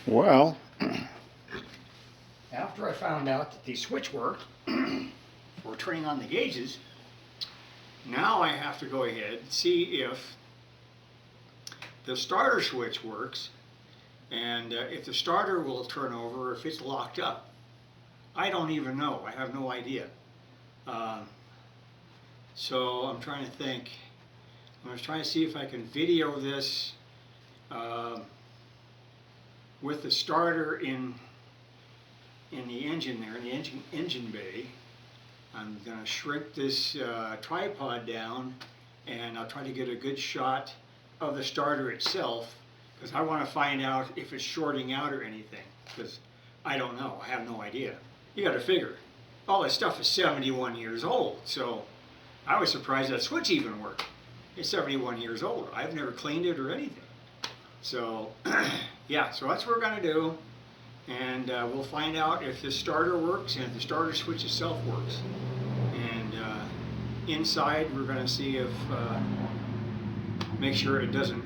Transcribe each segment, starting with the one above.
Well, after I found out that the switch worked for turning on the gauges, now I have to go ahead and see if the starter switch works and if the starter will turn over or if it's locked up. I don't even know. I have no idea. So I'm trying to think. I'm going to try to see if I can video this with the starter in the engine there, in the engine bay. I'm going to shrink this tripod down and I'll try to get a good shot of the starter itself, because I want to find out if it's shorting out or anything, because I don't know. I have no idea. You got to figure, all this stuff is 71 years old, so I was surprised that switch even worked. It's 71 years old. I've never cleaned it or anything. So yeah, so that's what we're going to do, and we'll find out if the starter works and if the starter switch itself works. And inside we're going to see if make sure it doesn't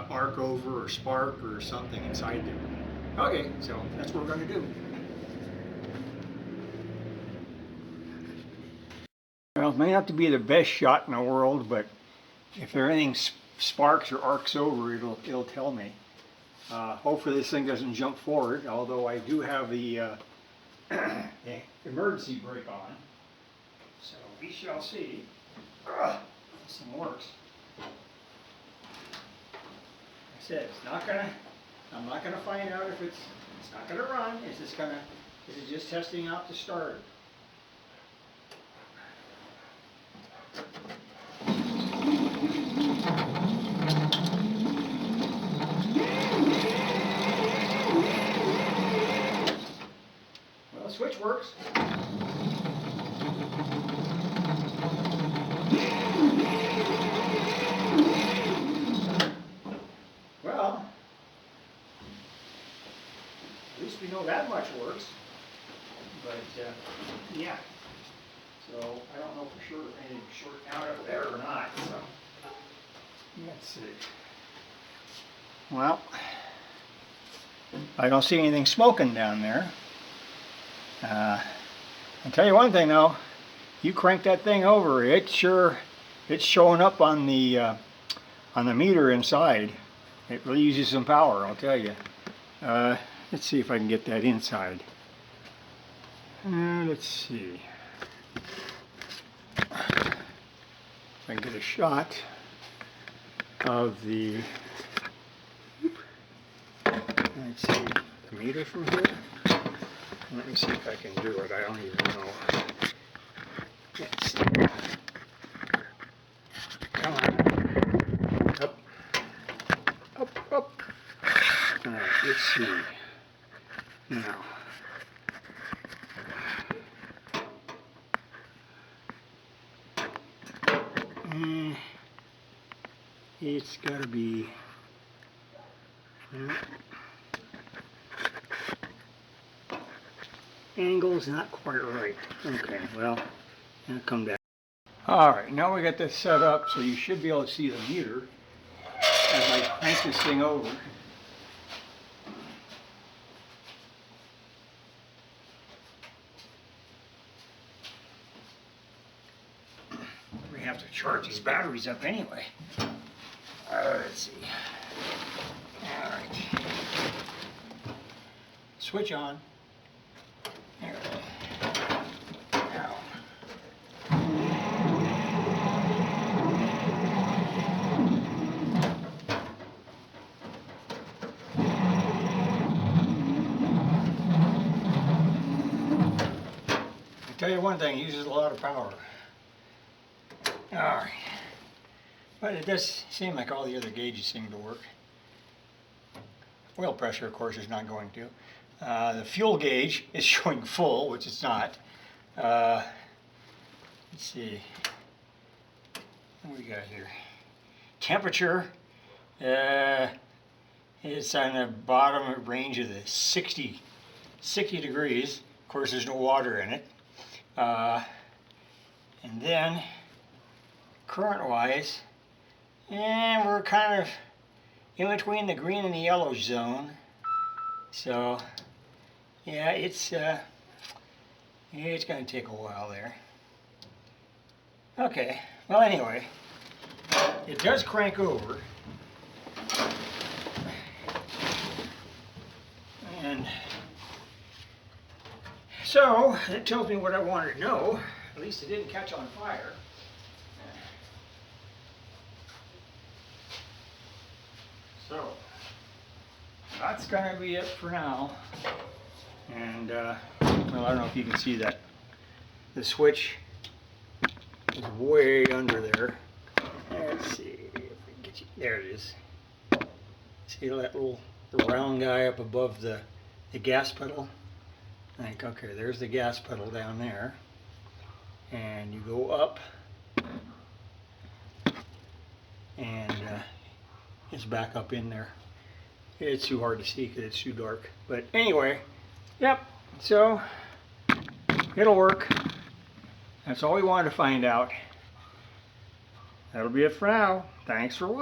arc over or spark or something inside there. Okay, so that's what we're going to do. Well, it may not be the best shot in the world, but if there anything sparks or arcs over, it'll tell me. Hopefully this thing doesn't jump forward, although I do have the emergency brake on. So we shall see if this thing works. Like I said, I'm not gonna find out if it's not gonna run. It's just this is just testing out the starter. Well, the switch works. Well, at least we know that much works. But yeah, so I don't know for sure if anything's shorting out over there or not. So let's see. Well, I don't see anything smoking down there. I'll tell you one thing though, you crank that thing over, it's showing up on the meter inside. It really uses some power, I'll tell you. Let's see if I can get that inside. Let's see if I can get a shot of the, let's see, the meter from here. Let me see if I can do it. I don't even know. Let's see. Come on. Up. Up, up. All right, let's see. Now. It's got to be... angle's not quite right. Okay, well, I'll come back. Alright, now we got this set up so you should be able to see the meter as I crank this thing over. We have to charge these batteries up anyway. Let's see. Alright. Switch on. There. Now. I'll tell you one thing, it uses a lot of power. Alright. But it does seem like all the other gauges seem to work. Oil pressure, of course, is not going to. The fuel gauge is showing full, which it's not. Let's see. What do we got here? Temperature. It's on the bottom range of the 60 degrees. Of course, there's no water in it. And then, current-wise, we're kind of in between the green and the yellow zone. So yeah, it's going to take a while there. Okay, well anyway, it does crank over. And so that tells me what I wanted to know. At least it didn't catch on fire. So that's going to be it for now. And well, I don't know if you can see that the switch is way under there. Let's see if we can get you. There it is. See that little round guy up above the gas pedal? Like, okay, there's the gas pedal down there. And you go up, and it's back up in there. It's too hard to see because it's too dark. But anyway, yep, so it'll work. That's all we wanted to find out. That'll be it for now. Thanks for watching.